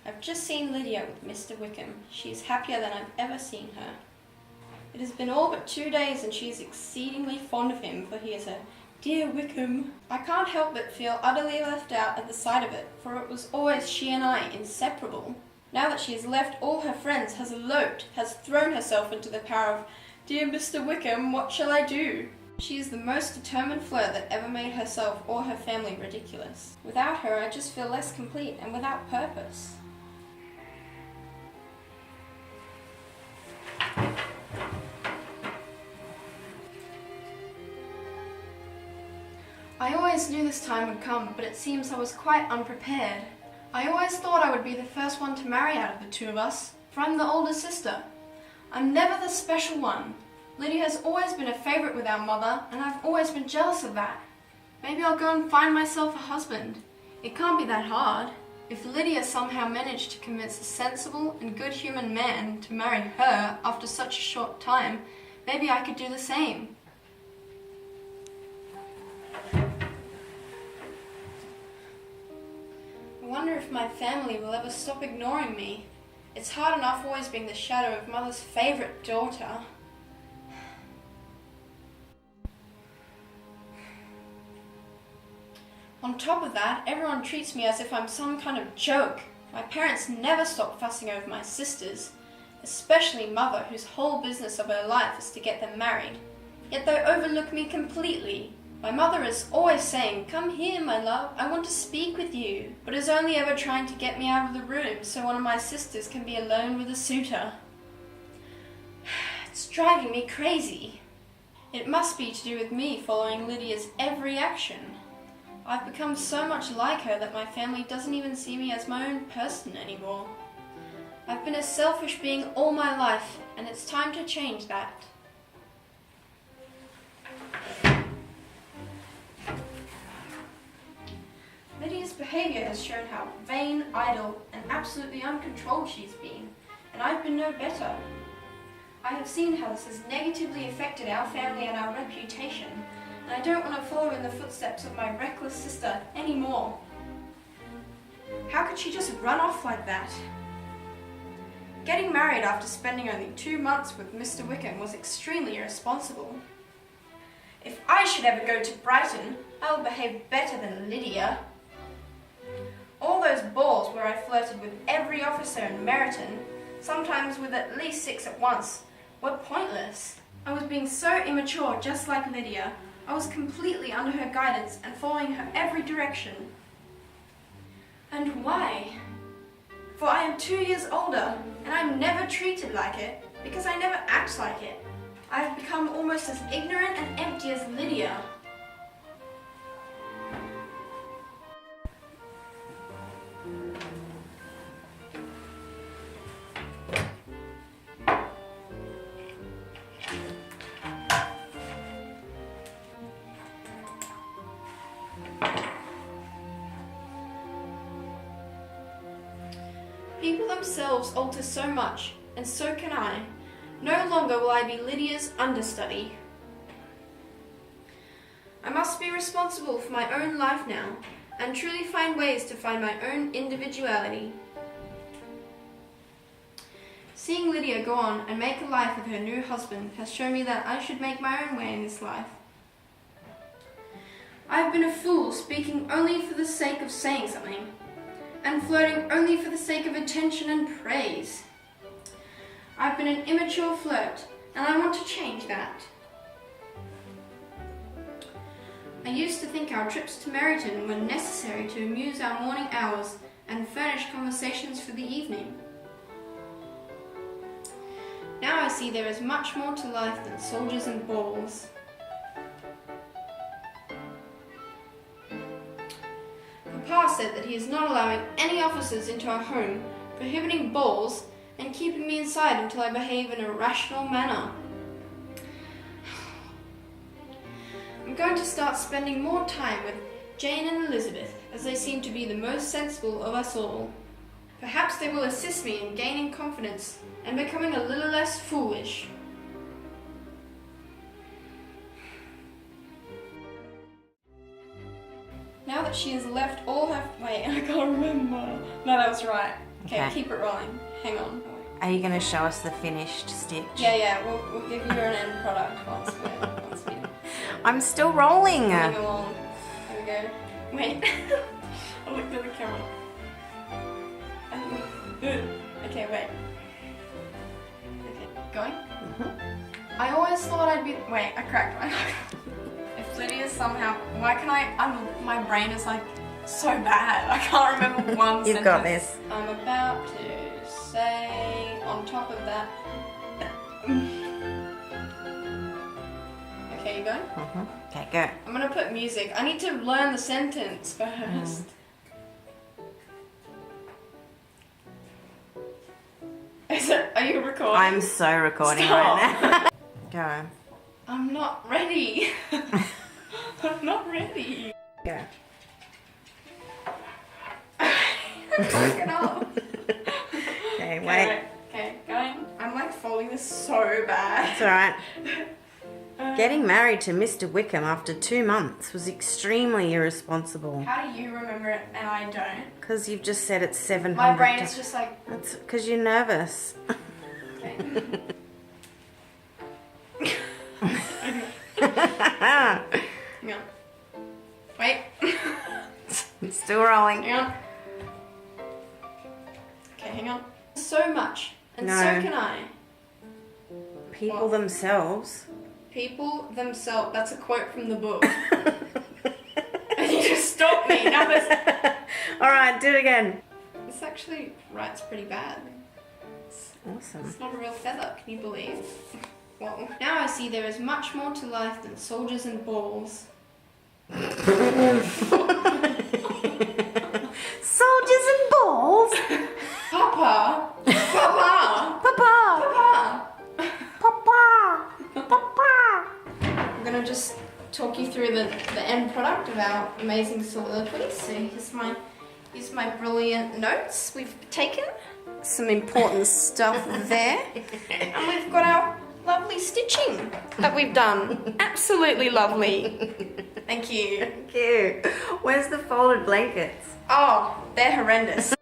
I've just seen Lydia with Mr. Wickham. She is happier than I've ever seen her. It has been all but 2 days and she is exceedingly fond of him, for he is a dear Wickham. I can't help but feel utterly left out at the sight of it, for it was always she and I, inseparable. Now that she has left all her friends, has eloped, has thrown herself into the power of dear Mr. Wickham, what shall I do? She is the most determined flirt that ever made herself or her family ridiculous. Without her, I just feel less complete and without purpose. I always knew this time would come, but it seems I was quite unprepared. I always thought I would be the first one to marry out of the two of us, for I'm the older sister. I'm never the special one. Lydia has always been a favourite with our mother, and I've always been jealous of that. Maybe I'll go and find myself a husband. It can't be that hard. If Lydia somehow managed to convince a sensible and good-human man to marry her after such a short time, maybe I could do the same. I wonder if my family will ever stop ignoring me. It's hard enough always being the shadow of Mother's favourite daughter. On top of that, everyone treats me as if I'm some kind of joke. My parents never stop fussing over my sisters, especially Mother, whose whole business of her life is to get them married. Yet they overlook me completely. My mother is always saying, "Come here, my love, I want to speak with you," but is only ever trying to get me out of the room so one of my sisters can be alone with a suitor. It's driving me crazy. It must be to do with me following Lydia's every action. I've become so much like her that my family doesn't even see me as my own person anymore. I've been a selfish being all my life, and it's time to change that. Lydia's behaviour has shown how vain, idle, and absolutely uncontrolled she's been, and I've been no better. I have seen how this has negatively affected our family and our reputation, and I don't want to follow in the footsteps of my reckless sister anymore. How could she just run off like that? Getting married after spending only 2 months with Mr. Wickham was extremely irresponsible. If I should ever go to Brighton, I will behave better than Lydia. All those balls where I flirted with every officer in Meryton, sometimes with at least 6 at once, were pointless. I was being so immature, just like Lydia. I was completely under her guidance and following her every direction. And why? For I am 2 years older, and I'm never treated like it, because I never act like it. I have become almost as ignorant and empty as Lydia. People themselves alter so much, and so can I. No longer will I be Lydia's understudy. I must be responsible for my own life now, and truly find ways to find my own individuality. Seeing Lydia go on and make a life with her new husband has shown me that I should make my own way in this life. I have been a fool, speaking only for the sake of saying something, and flirting only for the sake of attention and praise. I've been an immature flirt, and I want to change that. I used to think our trips to Meryton were necessary to amuse our morning hours and furnish conversations for the evening. Now I see there is much more to life than soldiers and balls. Papa said that he is not allowing any officers into our home, prohibiting balls, and keeping me inside until I behave in a rational manner. I'm going to start spending more time with Jane and Elizabeth, as they seem to be the most sensible of us all. Perhaps they will assist me in gaining confidence and becoming a little less foolish. Now that she has left all her... Wait, I can't remember. No, that was right. Okay, keep it rolling. Hang on. Are you going to show us the finished stitch? Yeah, we'll give you an end product once we... I'm still rolling. Moving along. Here we go. Wait. I looked at the camera. Okay, wait. Okay, going? I always thought I'd be... Wait, I cracked my If Lydia somehow... Why can my brain is like so bad. I can't remember one You've sentence. got this. I'm about to say on top of that... Okay, you going? Okay, go. I'm gonna put music. I need to learn the sentence first. Are you recording? I'm so recording right now. Go. I'm not ready. I'm not ready. Go. Fuck it up. Okay, wait. Okay, going. I'm like folding this so bad. It's alright. Getting married to Mr. Wickham after 2 months was extremely irresponsible. How do you remember it and I don't? Because you've just said it's 700. My brain is just like... That's because you're nervous. Okay. Hang on. Wait. It's still rolling. Hang on. Okay, hang on. So much. And No. so can I. People What? themselves. People themselves. That's a quote from the book. And you just stopped me. Now this... Alright, do it again. This actually writes pretty bad. Awesome. It's not a real feather, can you believe? Well, now I see there is much more to life than soldiers and balls. Soldiers and balls? Papa! Papa! Papa! Papa! Papa! Papa! I'm gonna just talk you through the end product of our amazing soliloquy. So here's my brilliant notes we've taken. Some important stuff there. And we've got our lovely stitching that we've done. Absolutely lovely. Thank you. Thank you. Where's the folded blankets? Oh, they're horrendous.